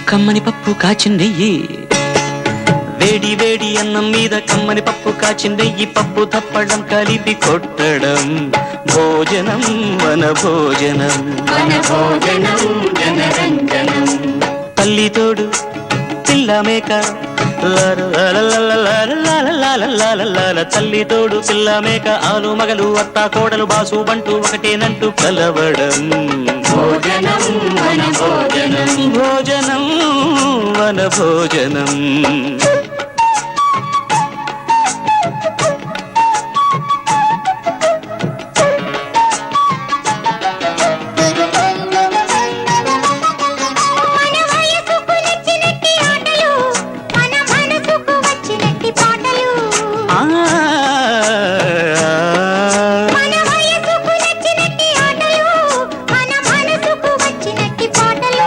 కమ్మని పప్పు కాచిందెయ్యి వేడి వేడి అన్నం మీద కమ్మని పప్పు కాచిందెయ్యి పప్పు తప్పడం కలిపి కొట్టడం భోజనం వన భోజనం తల్లి తోడు పిల్ల మేక తల్లి తోడు పిల్ల మేక ఆలు మగలు అత్త కోడలు బాసు బంటూ ఒకటేనంటూ కలవడం భోజనం వన భోజనం